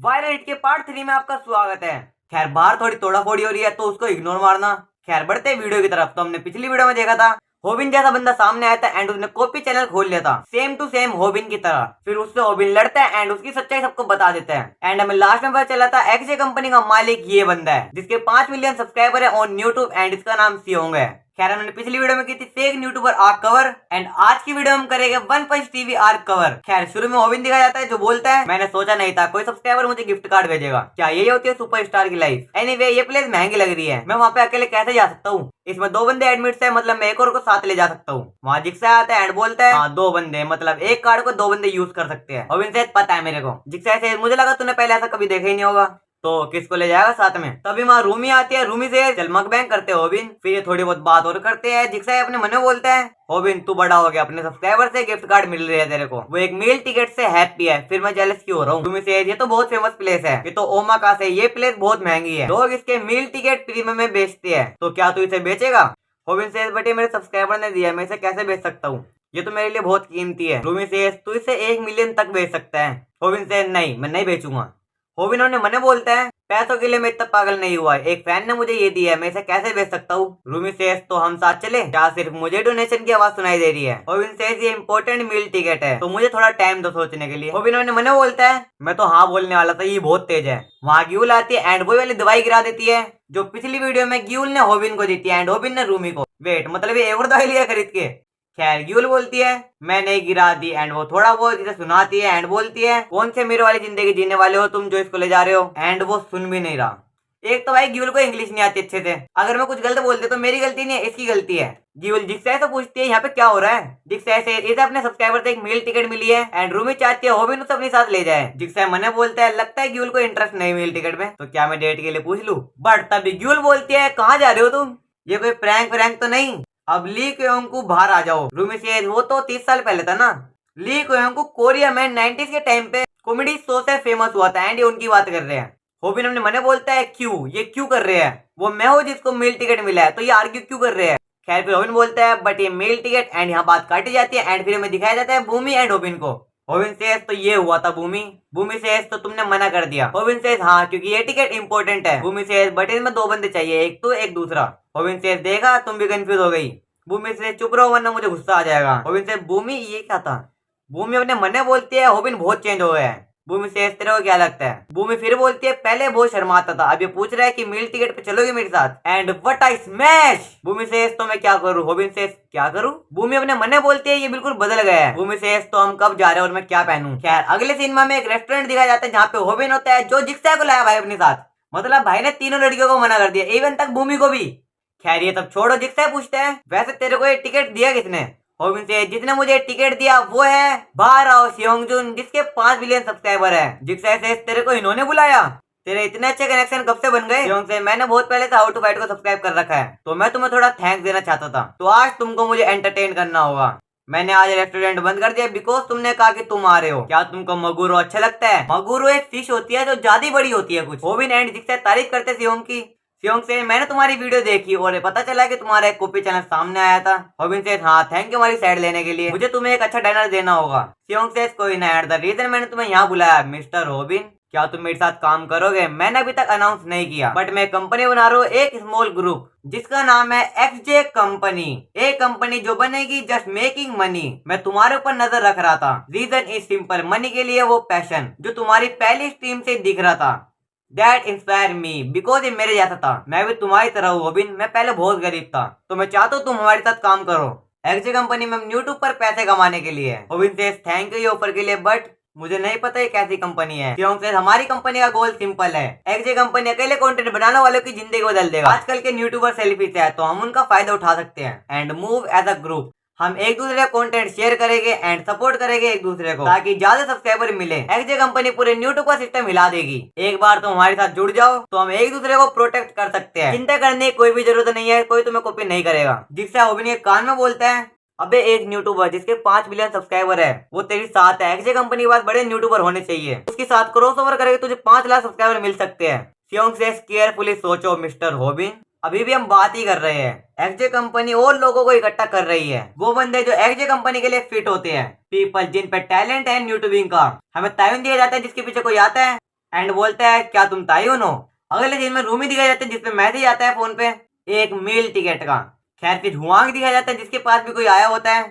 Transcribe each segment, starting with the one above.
Viral hit के part 3 में आपका स्वागत है। खैर बाहर थोड़ी तोड़ाफोड़ी हो रही है तो उसको इग्नोर मारना। खैर बढ़ते वीडियो की तरफ। तो हमने पिछली वीडियो में देखा था होबिन जैसा बंदा सामने आया था एंड उसने कॉपी चैनल खोल लिया था सेम टू सेम होबिन की तरह। फिर उससे होबिन लड़ता है एंड उसकी सच्चाई सबको बता देता है एंड हमें लास्ट में पता चला था एक्सजे कंपनी का मालिक ये बंदा है जिसके 5 मिलियन सब्सक्राइबर है ऑन यूट्यूब एंड इसका नाम सियोंग है। खैर हमने पिछली वीडियो में की थी fake YouTuber arc cover and आज की वीडियो में हम करेंगे one punch TV arc cover. खैर शुरू में होबिन दिखाया जाता है जो बोलता है मैंने सोचा नहीं था कोई सब्सक्राइबर मुझे गिफ्ट कार्ड भेजेगा। क्या यही होती है सुपरस्टार की लाइफ। एनीवे ये प्लेस महंगी लग रही है, मैं वहाँ पे अकेले कैसे जा सकता हूँ। इसमें 2 बंदे एडमिट है, मतलब मैं एक और को साथ ले जा सकता हूँ। वहाँ जिक्सा आता है एंड बोलता है हाँ 2 बंदे, मतलब एक कार्ड को 2 बंदे यूज कर सकते हैं। होबिन से पता है मेरे को। जिक्सा से मुझे लगा तूने पहले ऐसा कभी देखा ही नहीं होगा तो किसको ले जाएगा साथ में। तभी वहाँ रूमी आती है, रूमी से चल मकबैंग करते हैं होबिन। फिर ये थोड़ी बहुत बात और करते हैं। जिक्सा अपने मन में बोलता है होबिन तू बड़ा हो गया, अपने सब्सक्राइबर से गिफ्ट कार्ड मिल रही है तेरे को, वो एक मील टिकट से हैप्पी है। फिर मैं जेलस क्यों हो रहा हूँ। रूमी से ये तो बहुत फेमस प्लेस है, ये तो ओमाका से, ये प्लेस बहुत महंगी है, लोग इसके मील टिकट प्रीमियम में बेचते हैं, तो क्या तू इसे बेचेगा। होबिन से बटे मेरे सब्सक्राइबर ने दिया, मैं इसे कैसे बेच सकता हूँ, ये तो मेरे लिए बहुत कीमती है। रूमी से तू इसे 1 मिलियन तक बेच सकता है। होबिन से नहीं मैं नहीं बेचूंगा। होबिन ने मने बोलता है पैसों के लिए मैं इतना पागल नहीं हुआ, एक फैन ने मुझे ये दिया है, मैं इसे कैसे बेच सकता हूँ। रूमी सेज तो हम साथ चले, क्या सिर्फ मुझे डोनेशन की आवाज सुनाई दे रही है। होबिन सेज ये इंपॉर्टेंट मील टिकट है तो मुझे थोड़ा टाइम दो सोचने के लिए। होबिन ने मने बोलता है मैं तो हाँ बोलने वाला था, ये बहुत तेज है। वहाँ ग्यूल आती है एंड वही वाली दवाई गिरा देती है जो पिछली वीडियो में ग्यूल ने होबिन को दी थी एंड होबिन ने रूमी को। वेट मतलब ये एक और दवाई लिया खरीद के। खैर ग्यूल बोलती है मैं नहीं गिरा दी एंड वो थोड़ा बहुत इसे सुनाती है एंड बोलती है कौन से मेरे वाली जिंदगी जीने वाले हो तुम जो इसको ले जा रहे हो। एंड वो सुन भी नहीं रहा। एक तो भाई ग्यूल को इंग्लिश नहीं आती अच्छे से, अगर मैं कुछ गलत बोलते तो मेरी गलती नहीं है, इसकी गलती है। ग्यूल जिक्सा से पूछती है यहाँ पे क्या हो रहा है। जिक्सा से इसे अपने सब्सक्राइबर से एक मील टिकट मिली है एंड रूमी चाहती है होबिन उसे अपने साथ ले जाए। जिक्सा मने बोलता है लगता है ग्यूल को इंटरेस्ट नहीं मील टिकट में, तो क्या मैं डेट के लिए पूछ लूं। बट तभी ग्यूल बोलती है कहाँ जा रहे हो तुम, ये कोई प्रैंक तो नहीं, अब ली क्योंकू बाहर आ जाओ। रूमी से वो तो 30 साल पहले था ना। ली क्योंकू कोरिया में 90s के टाइम पे कॉमेडी शो से फेमस हुआ था एंड ये उनकी बात कर रहे हैं। होबिन हमने मने बोलता है क्यों, ये क्यों कर रहे हैं, वो मैं हूँ जिसको मील टिकट मिला है तो ये आर्ग्यू क्यों कर रहे हैं। खैर फिर होबिन बोलता है बट ये मील टिकट एंड यहाँ बात काटी जाती है एंड फिर हमें दिखाया जाता है भूमि एंड होबिन को। होबिन सेज तो ये हुआ था भूमि। भूमि सेज तो तुमने मना कर दिया। होबिन सेज हाँ क्योंकि ये टिकट इंपॉर्टेंट है। भूमि सेज बट इसमें 2 बंदे चाहिए, एक तो एक दूसरा। होबिन सेज देखा तुम भी कंफ्यूज हो गई। भूमि से चुप रहो वरना मुझे गुस्सा आ जाएगा। होबिन से भूमि ये क्या था। भूमि अपने मन में बोलती है होबिन बहुत चेंज हो गया है। भूमि से तेरे को क्या लगता है। भूमि फिर बोलती है पहले बहुत शर्माता था, अब ये पूछ रहा है कि मील टिकट पे चलोगे मेरे साथ एंड व्हाट आई स्मैश। भूमि से तो मैं क्या करूं। होबिन से क्या करूं। भूमि अपने मन में बोलती है ये बिल्कुल बदल गया है। भूमि से तो हम कब जा रहे हैं और मैं क्या पहनूं। खैर अगले सिनेमा में एक रेस्टोरेंट दिखाया जाता है जहाँ पे होबिन होता है जो जिक्सा को लाया भाई अपने साथ, मतलब भाई ने तीनों लड़कियों को मना कर दिया, इवन तक भूमि को भी। खैर ये तब छोड़ो, जिक्सा पूछते हैं वैसे तेरे को ये टिकट दिया किसने। होबिन से जिसने मुझे टिकट दिया वो है बाराओ सियोंगजुन जिसके 5 बिलियन सब्सक्राइबर है। जिक्सा से तेरे को इन्होंने बुलाया, तेरे इतने अच्छे कनेक्शन कब से बन गए। सियोंग से मैंने बहुत पहले से हाउ टू फाइट को सब्सक्राइब कर रखा है तो मैं तुम्हें थोड़ा थैंक्स देना चाहता था, तो आज तुमको मुझे एंटरटेन करना होगा। मैंने आज रेस्टोरेंट बंद कर दिया बिकॉज तुमने कहा कि तुम आ रहे हो। क्या तुमको मगुरो अच्छा लगता है। मगुरो एक फिश होती है जो ज्यादा बड़ी होती है कुछ। होबिन एंड जिक्सा तारीफ करते सियोंग की। सियोंग से मैंने तुम्हारी वीडियो देखी और पता चला कि तुम्हारा एक कॉपी चैनल सामने आया था। होबिन से हाँ थैंक यू हमारी साइड लेने के लिए, मुझे तुम्हें एक अच्छा डिनर देना होगा। सियोंग से कोई ना एट द रीजन मैंने तुम्हें यहाँ बुलाया मिस्टर होबिन, क्या तुम मेरे साथ काम करोगे। मैंने अभी तक अनाउंस नहीं किया बट मैं कंपनी बना रहा हूँ, एक स्मॉल ग्रुप जिसका नाम है एक्सजे कंपनी। एक कंपनी जो बनेगी जस्ट मेकिंग मनी। मैं तुम्हारे ऊपर नजर रख रहा था, रीजन इज सिंपल, मनी के लिए वो पैशन जो तुम्हारी पहली स्ट्रीम से दिख रहा था दैट इंस्पायर मी बिकॉज ये मेरे जैसा था। मैं भी तुम्हारी तरह हूँ होबिन, मैं पहले बहुत गरीब था तो मैं चाहता हूँ तुम हमारे साथ काम करो एक्सजे कंपनी में यूट्यूब पर पैसे कमाने के लिए। होबिन से थैंक यू ऑफर के लिए बट मुझे नहीं पता ये कैसी कंपनी है। क्योंकि हमारी कंपनी का गोल सिंपल है, एक्सजे कंपनी अकेले कंटेंट बनाने वालों की जिंदगी बदल देगा। आजकल के यूट्यूबर सेलिब्रिटी है तो हम उनका फायदा उठा सकते हैं and move as a group. हम एक दूसरे का कंटेंट शेयर करेंगे एंड सपोर्ट करेंगे एक दूसरे को ताकि ज्यादा सब्सक्राइबर मिले। एक्सजे कंपनी पूरे यूट्यूब का सिस्टम हिला देगी। एक बार तुम हमारे साथ जुड़ जाओ तो हम एक दूसरे को प्रोटेक्ट कर सकते हैं, चिंता करने की कोई भी जरूरत नहीं है, कोई तुम्हें कॉपी नहीं करेगा। जिक्सा होबिन के कान में बोलता है अबे एक यूट्यूबर जिसके 5 बिलियन सब्सक्राइबर है वो तेरी साथ है, एक्सजे कंपनी के पास बड़े यूट्यूबर होने चाहिए, उसके साथ क्रॉस ओवर करके तुझे 5 लाख सब्सक्राइबर मिल सकते हैं। सियोंग से केयरफुली सोचो मिस्टर होबिन, अभी भी हम बात ही कर रहे हैं। एक्सजे कंपनी और लोगों को इकट्ठा कर रही है, वो बंदे जो एक्सजे कंपनी के लिए फिट होते हैं, पीपल जिन पे टैलेंट है यूट्यूबिंग का। हमें टाइम दिया जाता है जिसके पीछे कोई आता है एंड बोलता है क्या तुम तायुन हो। अगले दिन में रूमी दिखाया जाता है जिसमें मैसेज आता है फोन पे एक मील टिकट का। खैर फिर हुआंग दिखाया जाता है जिसके पास भी कोई आया होता है।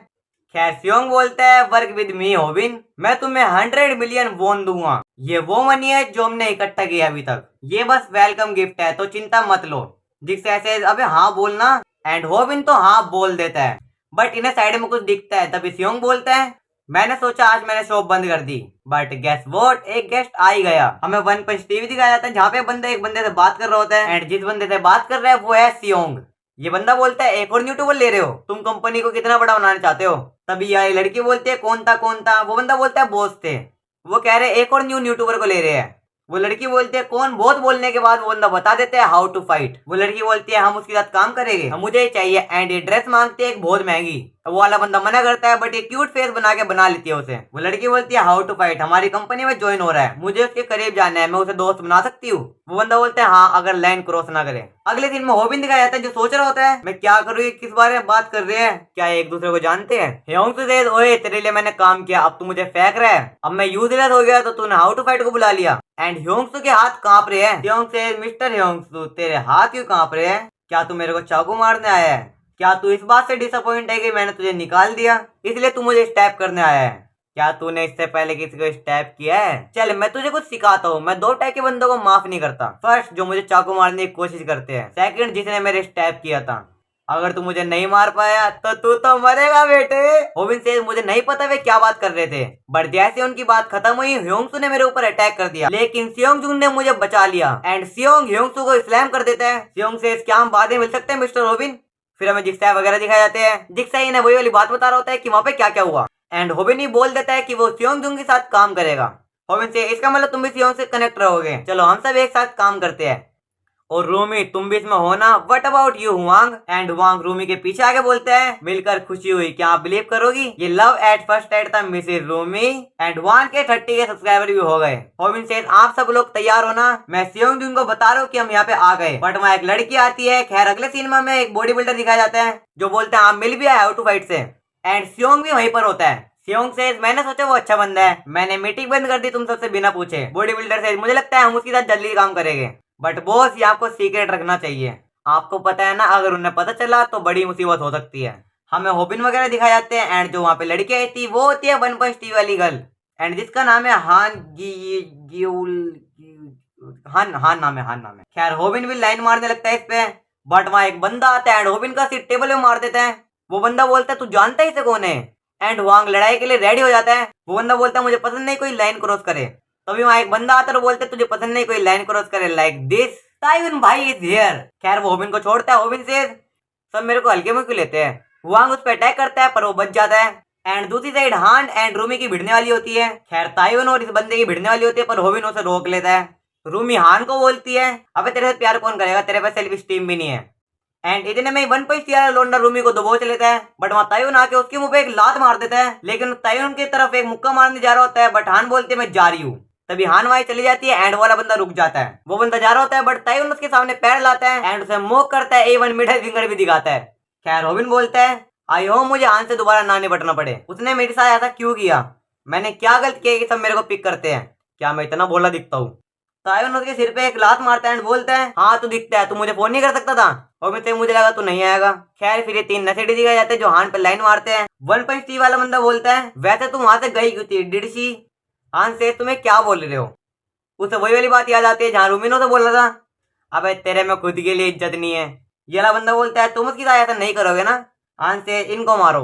खैर सियोंग बोलता है वर्क विद मी होबिन, मैं तुम्हें 100 मिलियन वोन दूंगा। ये वो मनी है जो हमने इकट्ठा किया अभी तक, ये बस वेलकम गिफ्ट है तो चिंता मत लो। जिक्स ऐसे अबे हाँ बोलना, एंड होबिन तो हाँ बोल देता है। बट इन्हें साइड में कुछ दिखता है, तभी सियोंग बोलता है मैंने सोचा आज मैंने शॉप बंद कर दी, बट गेस व्हाट, एक गेस्ट आ ही गया। हमें वन पंच टीवी दिखाया जाता है जहाँ पे बंदा एक बंदे से बात कर रहा होता है, एंड जिस बंदे से बात कर रहा है वो है सियोंग। ये बंदा बोलता है एक और यूट्यूबर ले रहे हो, तुम कंपनी को कितना बड़ा बनाना चाहते हो। तभी ये लड़की बोलती है कौन था, वो बंदा बोलता है बॉस थे। वो कह रहे एक और न्यू यूट्यूबर को ले रहे हैं। वो लड़की बोलती है कौन, बहुत बोलने के बाद वो बंदा बता देते हैं हाउ टू फाइट। वो लड़की बोलती है हम उसके साथ काम करेंगे, हम मुझे चाहिए, एंड ये ड्रेस मांगते हैं एक बहुत महंगी। वो वाला बंदा मना करता है बट ये क्यूट फेस बना के बना लेती है उसे। वो लड़की बोलती है हाउ टू फाइट हमारी कंपनी में ज्वाइन हो रहा है, मुझे उसके करीब जाना है, मैं उसे दोस्त बना सकती हूँ। वो बंदा बोलता है हाँ अगर लाइन क्रॉस ना करे। अगले दिन में होबिन दिखाया जाता है जो सोच रहा होता है मैं क्या करूँ, ये किस बारे में बात कर रहे हैं, क्या एक दूसरे को जानते हैं। ह्योंग से सेज ओए तेरे लिए मैंने काम किया, अब तू मुझे फेंक रहा है, अब मैं यूजलेस हो गया तो तूने हाउ टू फाइट को बुला लिया। एंड ह्योंग के हाथ कांप रहे हैं। ह्योंग से मिस्टर ह्योंग तेरे हाथ क्यों कांप रहे हैं, क्या तू मेरे को चाकू मारने आया है, क्या तू इस बात से डिसअपॉइंट है कि मैंने तुझे निकाल दिया इसलिए तू मुझे स्टैप करने आया है, क्या तूने इससे पहले किसी को स्टैप किया है। चल मैं तुझे कुछ सिखाता हूँ, मैं 2 टाइप के बंदों को माफ नहीं करता। फर्स्ट जो मुझे चाकू मारने की कोशिश करते हैं, सेकंड जिसने मेरे स्टैप किया था। अगर तू मुझे नहीं मार पाया तो तू तो मरेगा बेटे। होबिन से मुझे नहीं पता वे क्या बात कर रहे थे, बट जैसे उनकी बात खत्म हुई ह्योंगसू ने मेरे ऊपर अटैक कर दिया, लेकिन सियोंगजुंग ने मुझे बचा लिया एंड सियोंग ह्योंगसू को स्लैम कर देता है। सियोंग से क्या हम बाद में मिल सकते हैं मिस्टर होबिन। फिर हमें जिक्साई वगैरह दिखाए जाते हैं। जिक्साई ने वही वाली बात बता रहा होता है कि वहाँ पे क्या क्या हुआ, एंड होबिन ही बोल देता है कि वो सियोंगजुंग के साथ काम करेगा। होबिन से इसका मतलब तुम भी सियोंग से कनेक्ट रहोगे, चलो हम सब एक साथ काम करते हैं। और रूमी तुम भी इसमें हो ना, what about you Huang. And Huang Rumi के पीछे आके बोलते हैं मिलकर खुशी हुई, क्या आप बिलीव करोगी ये लव एट फर्स्ट साइट था मिसेस रूमी। एंड हुआंग के 30 के सब्सक्राइबर भी हो गए। होबिन सेज आप सब लोग तैयार हो ना, मैं सियोंगजुंग को बता रहा हूँ कि हम यहाँ पे आ गए। बट वहाँ एक लड़की आती है। खैर अगले सीन में हमें एक बॉडी बिल्डर दिखाया जाता है जो बोलते हैं आप मिल भी आए हाउ टू फाइट से, एंड सियोंग भी वहीं पर होता है। सियोंग सेज मैंने सोचा वो अच्छा बंदा है, मैंने मीटिंग बंद कर दी तुम सबसे बिना पूछे। बॉडी बिल्डर सेज मुझे लगता है हम उसके साथ जल्दी काम करेंगे, बट बॉस ये आपको सीक्रेट रखना चाहिए, आपको पता है ना अगर उन्हें पता चला तो बड़ी मुसीबत हो सकती है। हमें होबिन वगैरह दिखाए जाते हैं, एंड जो वहाँ पे लड़की आई थी वो होती है वन पंच टी वाली गर्ल, एंड जिसका नाम है हान नाम है। खैर होबिन भी लाइन मारने लगता है इस पे, बट वहाँ एक बंदा आता है एंड होबिन का सिर टेबल में मार देता है। वो बंदा बोलता है तू जानता है इसे कौन है, एंड हुआंग लड़ाई के लिए रेडी हो जाता है। वो बंदा बोलता है मुझे पसंद नहीं कोई लाइन क्रॉस करे। तभी वहाँ एक बंदा आता है और बोलते तुझे पसंद नहीं कोई लाइन क्रॉस करे लाइक दिस, तायुन भाई इज हियर। खैर वो होबिन को छोड़ता है। होबिन से सब मेरे को हल्के में क्यों लेते हैं। हुआंग उस पर अटैक करता है पर वो बच जाता है, एंड दूसरी साइड हान एंड रूमी की भिड़ने वाली होती है। खैर तायुन और इस बंदे की भिड़ने वाली होती है पर होबिन उसे रोक लेता है। रूमी हान को बोलती है अबे तेरे से प्यार कौन करेगा, तेरे पास सेल्फ स्टीम भी नहीं है। एंड इतने में वन पंच लोंडा रूमी को दबोच लेता है, बट वहाँ तायुन आके उसके मुंह पे एक लात मार देता है। लेकिन तायुन की तरफ एक मुक्का मारने जा रहा होता है, बट हान बोलते है मैं जा रही हूँ। तभी हान वहां चली जाती है एंड वाला बंदा रुक जाता है। वो बंदा जा रहा होता है बट तायुन उसके सामने पैर लाता है एंड उसे मोक करता है, A1 मिडिल फिंगर भी दिखाता है। खैर रोबिन बोलता है आई होप मुझे हान से दोबारा ना निपटना पड़े, उसने मेरे साथ ऐसा क्यों किया, मैंने क्या गलत किया कि सब मेरे को पिक करते हैं, क्या मैं इतना बोला दिखता हूँ। तायुन उसके सिर पे एक लात मारता है एंड बोलता है हाँ तू दिखता है, तू मुझे फोन नहीं कर सकता था, और मुझे लगा तू नहीं आएगा। खैर फिर ये 3 नशेड़ी दिखाए जाते हैं जो हान पे लाइन मारते हैं। वन पंच टी वाला बंदा बोलता है वैसे तुम वहां से गई क्यों थी डिड शी। हान से तुम्हें क्या बोल रहे हो, उसे वही वाली बात याद आती है जहाँ रूमिनो से बोल रहा था अबे तेरे में खुद के लिए इज्जत नहीं है। ये वाला बंदा बोलता है तुम उसकी साथ ऐसा नहीं करोगे ना। हान से इनको मारो।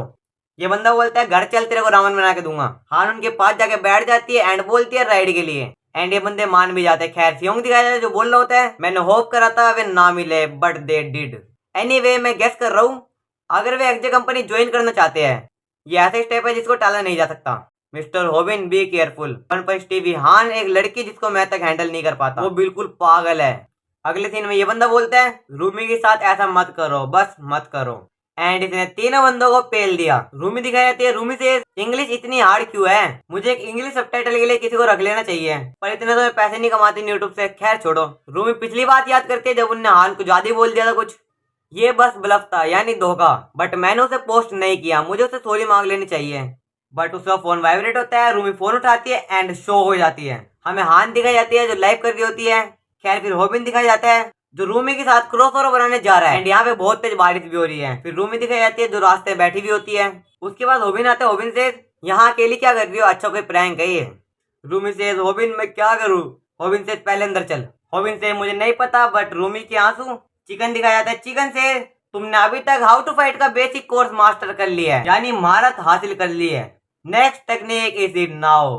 ये बंदा बोलता है घर चल तेरे को रावण बना के दूंगा। हान उनके पास जाके बैठ जाती है एंड बोलती है राइड के लिए, एंड ये बंदे मान भी जाते हैं। खैर सियोंग दिखाया जाता है जो बोल रहा होता है मैंने होप करा था वे ना मिले बट दे डिड। एनीवे मैं गेस कर रहा हूँ अगर वे एक्जे कंपनी ज्वाइन करना चाहते हैं, ये ऐसा स्टेप है जिसको टाला नहीं जा सकता। Mister Hobin be careful. One punch TV हान एक लड़की जिसको मैं तक हैंडल नहीं कर पाता, वो बिल्कुल पागल है। अगले सीन में ये बंदा बोलता है रूमी के साथ ऐसा मत करो, बस मत करो, एंड इसने 3 बंदों को पेल दिया। रूमी दिखाई जाती है। रूमी से इंग्लिश इतनी हार्ड क्यों है, मुझे एक इंग्लिश सबटाइटल के लिए किसी को रख लेना चाहिए, पर इतने तो मैं पैसे नहीं कमाती यूट्यूब से। खैर छोड़ो। रूमी पिछली बात याद करते हैं जब उनने हान को ज्यादा बोल दिया था कुछ, ये बस ब्लफ था यानी धोखा, बट मैंने उसे पोस्ट नहीं किया, मुझे उसे सॉरी मांग लेनी चाहिए। बट उसका फोन वाइब्रेट होता है, रूमी फोन उठाती है एंड शो हो जाती है। हमें हान दिखाई जाती है जो लाइव कर रही होती है। खैर फिर होबिन दिखाया जाता है जो रूमी के साथ क्रॉसओवर बनाने जा रहा है एंड यहाँ पे बहुत तेज बारिश भी हो रही है। फिर रूमी दिखाई जाती है जो रास्ते बैठी हुई होती है। उसके बाद होबिन आता है। होबिन से यहाँ अकेली क्या कर रही हो? अच्छा कोई प्रैंक है ये। रूमी से होबिन मैं क्या करूँ? होबिन से पहले अंदर चल। होबिन से मुझे नहीं पता बट रूमी के आंसू। चिकन दिखाया जाता है। चिकन से तुमने अभी तक हाउ टू फाइट का बेसिक कोर्स मास्टर कर लिया है, यानी महारत हासिल कर ली है। Next technique is it now,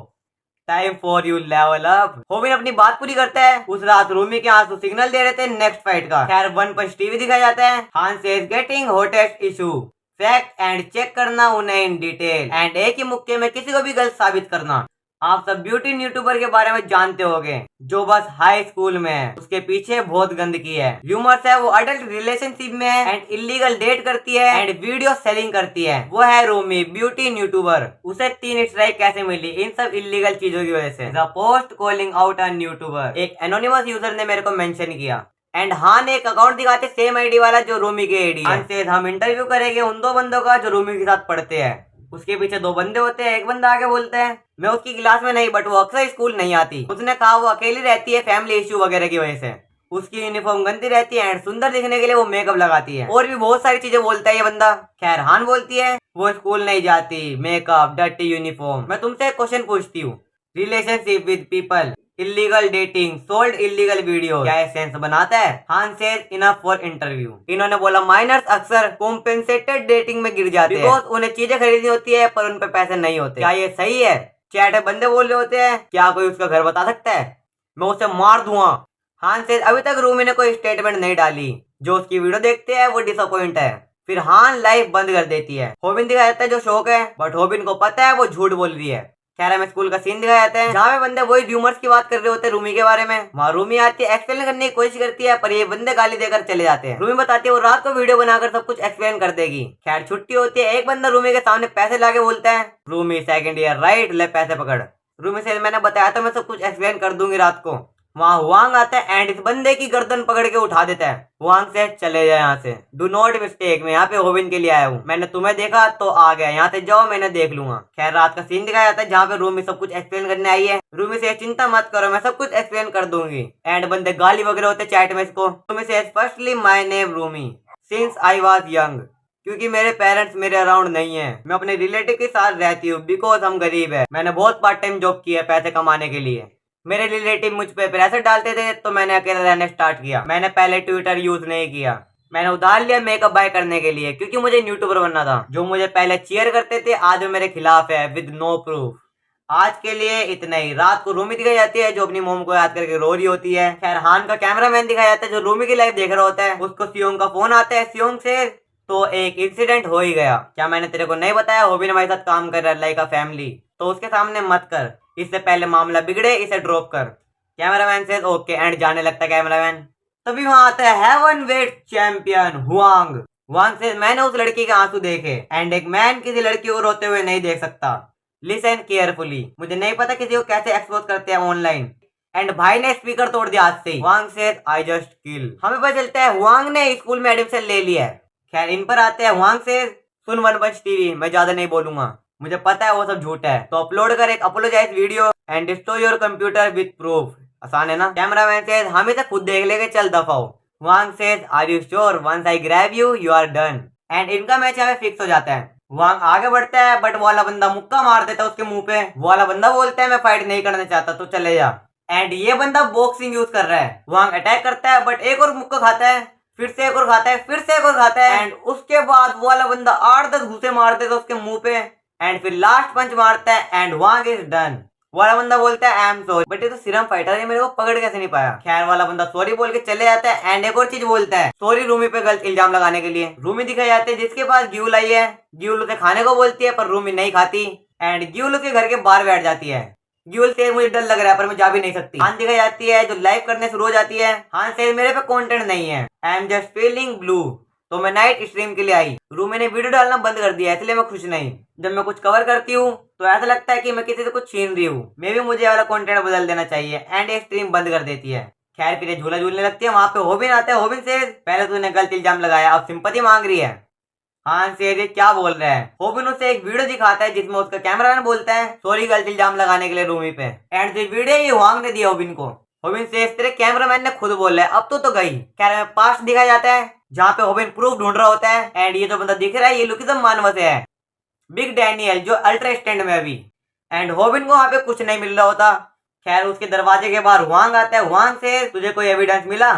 time for you level up. Hobin अपनी बात पूरी करता है। उस रात रूमी के आंसू सिग्नल दे रहे थे नेक्स्ट फाइट का। खैर वन पंच टीवी दिखाया जाता है। हान से is getting hottest issue, fact and check करना उन्हें इन डिटेल एंड एक ही मुक्के में किसी को भी गलत साबित करना। आप सब ब्यूटी यूट्यूबर के बारे में जानते होंगे जो बस हाई स्कूल में है, उसके पीछे बहुत गंदगी है। र्यूमर्स है वो अडल्ट रिलेशनशिप में है एंड इलीगल डेट करती है एंड वीडियो सेलिंग करती है। वो है रूमी ब्यूटी यूट्यूबर। उसे 3 स्ट्राइक कैसे मिली? इन सब इलीगल चीजों की वजह से। The post calling out on YouTuber, एक एनोनिमस यूजर ने मेरे को मेंशन किया एंड हान एक अकाउंट दिखाते सेम आईडी वाला जो रूमी के आईडी है। हम इंटरव्यू करेंगे उन 2 बंदों का जो रूमी के साथ पढ़ते हैं। उसके पीछे 2 बंदे होते हैं। एक बंदा आगे बोलते हैं मैं उसकी क्लास में नहीं बट वो अक्सर स्कूल नहीं आती। उसने कहा वो अकेली रहती है फैमिली इश्यू वगैरह की वजह से। उसकी यूनिफॉर्म गंदी रहती है एंड सुंदर दिखने के लिए वो मेकअप लगाती है और भी बहुत सारी चीजें बोलता है ये बंदा। खैर हान बोलती है वो स्कूल नहीं जाती, मेकअप, डर्टी यूनिफॉर्म। मैं तुमसे एक क्वेश्चन पूछती हूँ, relationship with people, illegal dating, sold illegal video, क्या सेंस बनाता है? हान सेज इनफ फॉर इंटरव्यू। इन्होंने बोला माइनर्स अक्सर कॉम्पेंसेटेड डेटिंग में गिर जाते हैं बिकॉज उन्हें चीजें खरीदनी होती है पर उन पे पैसे नहीं होते। क्या ये सही है? चैट में बंदे बोल रहे होते हैं क्या कोई उसका घर बता सकता है? मैं उसे मार दूंगा। हान सेज अभी तक रूमी ने कोई स्टेटमेंट नहीं डाली। जो उसकी वीडियो देखते हैं वो डिसअपॉइंट है। फिर हान लाइफ बंद कर देती है। होबिन दिखाया जाता है जो शौक है बट होबिन को पता है वो झूठ बोल रही है। खैर में स्कूल का सीन दिखाया जाता है जहाँ पे बंदे वही र्यूमर्स की बात कर रहे होते हैं रूमी के बारे में। वहाँ रूमी आती है, एक्सप्लेन करने की कोशिश करती है पर ये बंदे गाली देकर चले जाते हैं। रूमी बताती है वो रात को वीडियो बनाकर सब कुछ एक्सप्लेन कर देगी। खैर छुट्टी होती है। एक बंदा रूमी के सामने पैसे लाके बोलता है रूमी सेकंड ईयर राइट, ले पैसे पकड़। रूमी से मैंने बताया तो मैं सब कुछ एक्सप्लेन कर दूंगी रात को। वहाँ हुआंग आता है एंड इस बंदे की गर्दन पकड़ के उठा देता है। हुआंग से चले जाए यहाँ से, डू नॉट मिस्टेक, मैं यहाँ पे होबिन के लिए आया हूँ, मैंने तुम्हें देखा तो आ गया, यहाँ से जाओ मैंने देख लूंगा। खैर रात का सीन दिखाया जाता है जहाँ पे रूमी सब कुछ एक्सप्लेन करने आई है। रूमी से चिंता मत करो मैं सब कुछ एक्सप्लेन कर दूंगी एंड बंदे गाली वगैरह होते चैट में इसको। रूमी से firstly my name Rumi since I was young, क्योंकि मेरे पेरेंट्स मेरे अराउंड नहीं है, मैं अपने रिलेटिव के साथ रहती हूँ बिकॉज हम गरीब है। मैंने बहुत पार्ट टाइम जॉब किया है पैसे कमाने के लिए। मेरे रिलेटिव मुझ पे प्रेशर डालते थे तो मैंने अकेला रहने स्टार्ट किया। मैंने पहले ट्विटर यूज नहीं किया, मैंने उधार लिया मेकअप बाय करने के लिए क्योंकि मुझे यूट्यूबर बनना था। जो मुझे पहले चीयर करते थे आज वो मेरे खिलाफ है विद नो प्रूफ। आज के लिए इतना ही। रात को रूमी दिखाई जाती है जो अपनी मोम को याद करके रो रही होती है। खैर हान का कैमरामैन दिखाया जाता है जो रूमी की लाइफ देख रहा होता है। उसको सियोंग का फोन आता है। सियोंग से तो एक इंसिडेंट हो ही गया। क्या मैंने तेरे को नहीं बताया? होबिन हमारे साथ काम कर रहा है लाइक अ फैमिली, तो उसके सामने मत कर, इससे पहले मामला बिगड़े, इसे ड्रॉप कर। कैमरामैन से ओके एंड जाने लगता है कैमरामैन। तभी वहां आता है heavyweight champion Huang. Huang से मैंने उस लड़की के आंसू देखे एंड एक मैन किसी लड़की को रोते हुए नहीं देख सकता। लिसन केयरफुली, मुझे नहीं पता किसी को कैसे एक्सपोज करते हैं ऑनलाइन। एंड भाई ने स्पीकर तोड़ दिया हाथ से। हुआंग से आई जस्ट किल। हमें पता चलता है हुआंग ने स्कूल में एडमिशन ले लिया है। खैर इन पर आते हैं। हुआंग से सुन वन पंच टीवी, मैं ज्यादा नहीं बोलूंगा, मुझे पता है वो सब झूठ है, तो अपलोड कर एक apologise video and destroy your computer with proof. आसान है ना? कैमरामैन से हम इसे खुद देख लेंगे, चल दफाओ। Wang says are you sure, once I grab you you are done. And इनका मैच हमें फिक्स हो जाता है। वांग आगे बढ़ता है बट वो वाला बंदा मुक्का मार देता है उसके मुंह पे। वो वाला बंदा बोलता है मैं फाइट नहीं करना चाहता तो चले जा। एंड ये बंदा बॉक्सिंग यूज कर रहा है। वांग अटैक करता है बट एक और मुक्का खाता है, फिर से एक और खाता है, फिर से एक और खाता है एंड उसके बाद वो वाला बंदा 8-10 घूसे मार देता है उसके मुंह पे एंड फिर लास्ट पंच मारता है एंड वांग इज डन। वाला बंदा बोलता है आई एम सॉरी, बट ये तो सीरम फाइटर है, मेरे को पकड़ कैसे नहीं पाया। खैर वाला बंदा सॉरी बोल के चले जाता है एंड एक और चीज बोलता है सॉरी रूमी पे गलत इल्जाम लगाने के लिए। रूमी दिखाई जाते हैं जिसके पास ग्यूल आई है। ग्यूल उसे खाने को बोलती है पर रूमी नहीं खाती एंड ग्यूल उसके घर के बाहर बैठ जाती है। ग्यूल से मुझे डर लग रहा है पर मैं जा भी नहीं सकती। हान दिखाई जाती है जो लाइव करने शुरू हो जाती है। हान से मेरे पे कंटेंट नहीं है, I am just feeling blue, तो मैं नाइट स्ट्रीम के लिए आई। रूमी ने वीडियो डालना बंद कर दिया इसलिए मैं खुश नहीं। जब मैं कुछ कवर करती हूँ तो ऐसा लगता है कि मैं किसी से कुछ छीन रही हूँ। मे भी मुझे वाला कंटेंट बदल देना चाहिए एंड ये स्ट्रीम बंद कर देती है। खैर फिर झूला झूलने लगती है। वहां पे होबिन आता है। होबिन से पहले तूने गलत इल्जाम लगाया, अब सिंपैथी मांग रही है। हाँ से ये क्या बोल रहा है। होबिन उसे एक वीडियो दिखाता है जिसमें उसका कैमरामैन बोलता है सॉरी गलत इल्जाम लगाने के लिए रूमी पे। एंड जो वीडियो ये हुआंग ने दिया होबिन को। होबिन से तेरे कैमरामैन ने खुद बोला है अब तो गई। कैमरा पास्ट दिखाया जाता है जहाँ पे होबिन प्रूफ ढूंढ रहा होता है। एंड ये जो बंदा दिख रहा है ये लुकिज्म मानव से है, बिग डैनियल, जो अल्ट्रा स्टैंड में अभी। एंड होबिन को वहाँ पे कुछ नहीं मिल रहा होता। खैर उसके दरवाजे के बाहर हुआंग आता है। हुआंग से तुझे कोई एविडेंस मिला?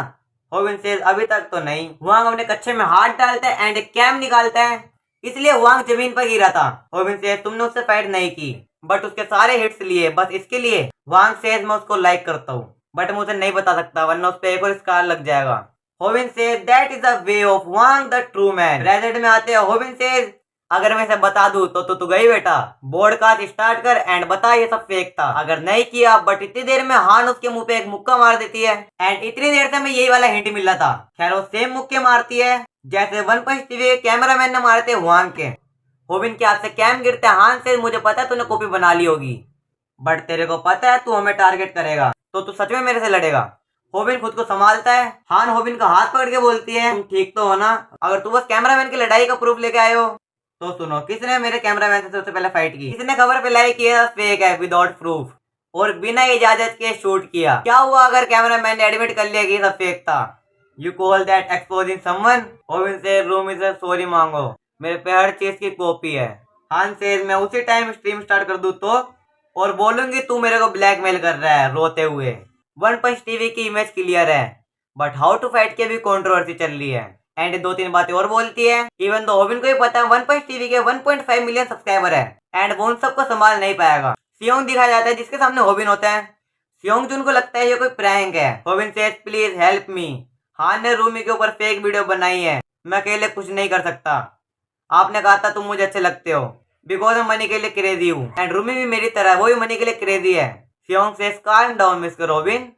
होबिन से अभी तक तो नहीं। हुआंग अपने कच्चे में हाथ डालता है एंड एक कैम निकालता है, इसलिए हुआंग जमीन पर गिरा था। होबिन से तुमने उससे फाइट नहीं की बट उसके सारे हिट्स लिए बस इसके लिए। हुआंग से मैं उसको लाइक करता हूँ बट मुझे नहीं बता सकता वरना उस पर एक और स्कार लग जाएगा। होबिन से that is the way of Huang the true man. Regent में आते हैं होबिन से अगर मैं इसे बता दूं तो तू गई बेटा, बॉडकास्ट स्टार्ट कर एंड बता ये सब फेक था। अगर नहीं किया बट इतनी देर में हान उसके मुंह पे एक मुक्का मार देती है एंड इतनी देर से मैं यही वाला हिंट मिल रहा था। खैर वो सेम मुक्के मारती है जैसे वन पंच टीवी के कैमरामैन ने मारे थे हुआंग के। होबिन के हाथ से कैम गिरते हैं। हान से मुझे पता है तूने कॉपी बना ली होगी बट तेरे को पता है तू हमें टारगेट करेगा तो तू सच में मेरे से लड़ेगा। होबिन खुद को संभालता है। हान होबिन का हाथ पकड़ के बोलती है तुम ठीक तो हो ना? अगर तू बस कैमरामैन की लड़ाई का प्रूफ लेके आए हो तो सुनो, किसने मेरे कैमरामैन से सबसे पहले फाइट की? किसने खबर फैलाई कि यह फेक है विदाउट प्रूफ और बिना इजाजत के शूट किया? क्या हुआ अगर कैमरामैन ने एडमिट कर लिया कि सब फेक था? You call that exposing someone? Hobin से रूम इज सॉरी मांगो, मेरे पे हर चीज की कॉपी है। हान से मैं उसी टाइम स्ट्रीम स्टार्ट कर दूं तो और बोलूंगी तू मेरे को ब्लैकमेल कर रहा है रोते हुए। वन पंच टीवी की इमेज क्लियर है बट हाउ टू फाइट की भी कंट्रोवर्सी चल रही है। एंड दो तीन बातें और बोलती है। इवन तो होबिन को ही पता है वन पंच टीवी के 1.5 मिलियन सब्सक्राइबर है एंड वो उन सबको संभाल नहीं पाएगा। सियोंग दिखाया जाता है जिसके सामने होबिन होता है। सियोंग जुन को लगता है ये कोई प्रैंक है। होबिन सेज प्लीज हेल्प मी, हान ने रूमी के ऊपर फेक वीडियो बनाई है, मैं अकेले कुछ नहीं कर सकता। आपने कहा था तुम मुझे अच्छे लगते हो बिकॉज मैं मनी के लिए क्रेजी हूँ एंड रूमी भी मेरी तरह वो भी मनी के लिए क्रेजी है। Seong says calm down mister Robin,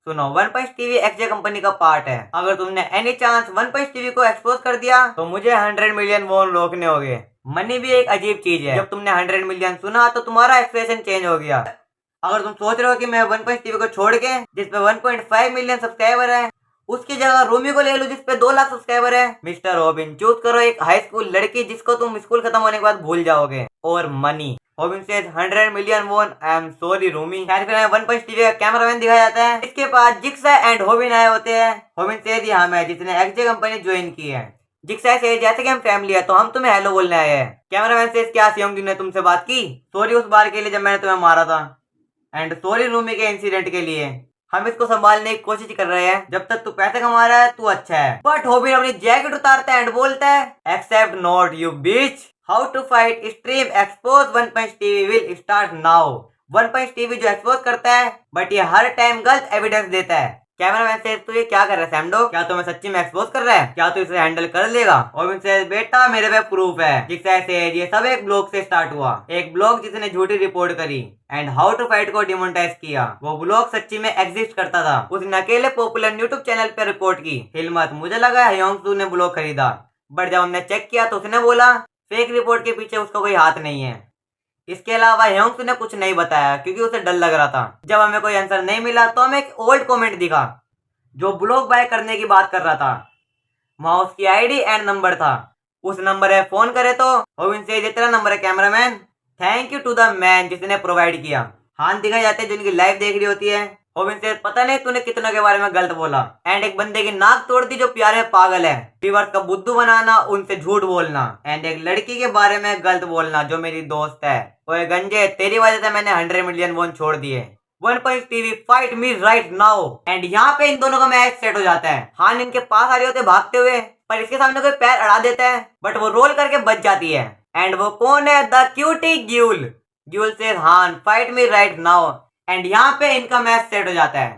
सुनो one punch TV XJ company का पार्ट है। अगर तुमने any chance one punch TV को एक्सपोज कर दिया तो मुझे 100 मिलियन वोन रोकने होंगे। मनी भी एक अजीब चीज है, जब तुमने 100 मिलियन सुना तो तुम्हारा एक्सप्रेशन चेंज हो गया। अगर तुम सोच रहे हो कि मैं वन पंच टीवी को छोड़ के जिसपे 1.5 मिलियन सब्सक्राइबर है उसकी जगह रूमी को ले लो जिसपे 2 लाख सब्सक्राइबर है, मिस्टर रॉबिन चूज करो एक हाई स्कूल लड़की जिसको तुम स्कूल खत्म होने के बाद भूल जाओगे, और मनी। होबिन सेज 100 मिलियन वोन, आई एम सॉरी रूमी। खैर फिर वन पंच टीवी का कैमरामैन दिखाया जाता है। इसके पास जिक्सा एंड होबिन आए होते हैं। होबिन सेज हम है जिसने एक्सजे कंपनी ज्वाइन की है। जिक्सा से जैसे कि हम फैमिली है तो हम तुम्हें हेलो बोलने आए हैं। कैमरामैन सेज क्या सियोंग ने तुमसे बात की? सॉरी उस बार के लिए जब मैंने तुम्हें मारा था एंड सॉरी रूमी के इंसिडेंट के लिए। हम इसको संभालने की कोशिश कर रहे हैं, जब तक तू पैसे कमा रहा है तू अच्छा है। बट होबिन अपनी जैकेट उतारता है एंड बोलता है accept not you bitch, how to fight stream expose one punch TV will start now. One punch TV जो एक्सपोज करता है बट ये हर टाइम गलत एविडेंस देता है। कैमरामैन से तू ये क्या कर रहा है सैमडो, क्या तुम्हें सच्ची में एक्सपोज कर रहा है? क्या तू इसे हैंडल कर लेगा? होबिन से बेटा मेरे पे प्रूफ है। जिक्सा से ये सब एक ब्लॉग से स्टार्ट हुआ, एक ब्लॉग जिसने झूठी रिपोर्ट करी एंड हाउ टू फाइट को डिमोनेटाइज किया। वो ब्लॉग सच्ची में एग्जिस्ट करता था, उसने अकेले पॉपुलर यूट्यूब चैनल पे रिपोर्ट की। हिलमत मुझे लगा ह्योंग ने ब्लॉग खरीदा बट जब हमने चेक किया तो उसने बोला फेक रिपोर्ट के पीछे उसका कोई हाथ नहीं है। इसके अलावा ह्योंग ने कुछ नहीं बताया क्योंकि उसे डर लग रहा था। जब हमें कोई आंसर नहीं मिला तो हमें एक ओल्ड कमेंट दिखा जो ब्लॉग बाय करने की बात कर रहा था। वहां उसकी आईडी एंड नंबर था। उस नंबर है फोन करे तो होबिन से जितना नंबर है cameraman, thank you to the man जिसने प्रोवाइड किया। हाथ दिखाई जाते हैं जिनकी लाइफ देख रही होती है। होबिन से पता नहीं तूने कितनों के बारे में गलत बोला एंड एक बंदे की नाक तोड़ दी जो प्यारे में पागल है। व्यूअर्स का बुद्धू बनाना, उनसे झूठ बोलना एंड एक लड़की के बारे में गलत बोलना जो मेरी दोस्त है। ओए गंजे तेरी वजह से मैंने 100 मिलियन वोन छोड़ दिए। One punch TV fight me right now. And यहाँ पे इन दोनों का मैच सेट हो जाता है। हान इनके पास आ रहे होते भागते हुए पर इसके सामने कोई पैर अड़ा देता है बट वो रोल करके बच जाती है। एंड वो कौन है? The cutie ग्यूल। ग्यूल से हान fight me right now and यहाँ पे इनका मैच सेट हो जाता है।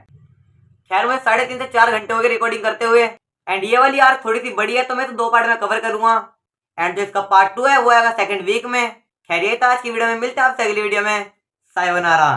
खैर मैं 3.5 से 4 घंटे हो गए रिकॉर्डिंग करते हुए एंड ये वाली यार थोड़ी सी बड़ी है तो मैं तो 2 पार्ट में कवर करूंगा एंड जो इसका पार्ट 2 है वो आएगा सेकंड वीक में। खैर ये था आज की वीडियो में, मिलते हैं आपसे अगली वीडियो में। सायोनारा।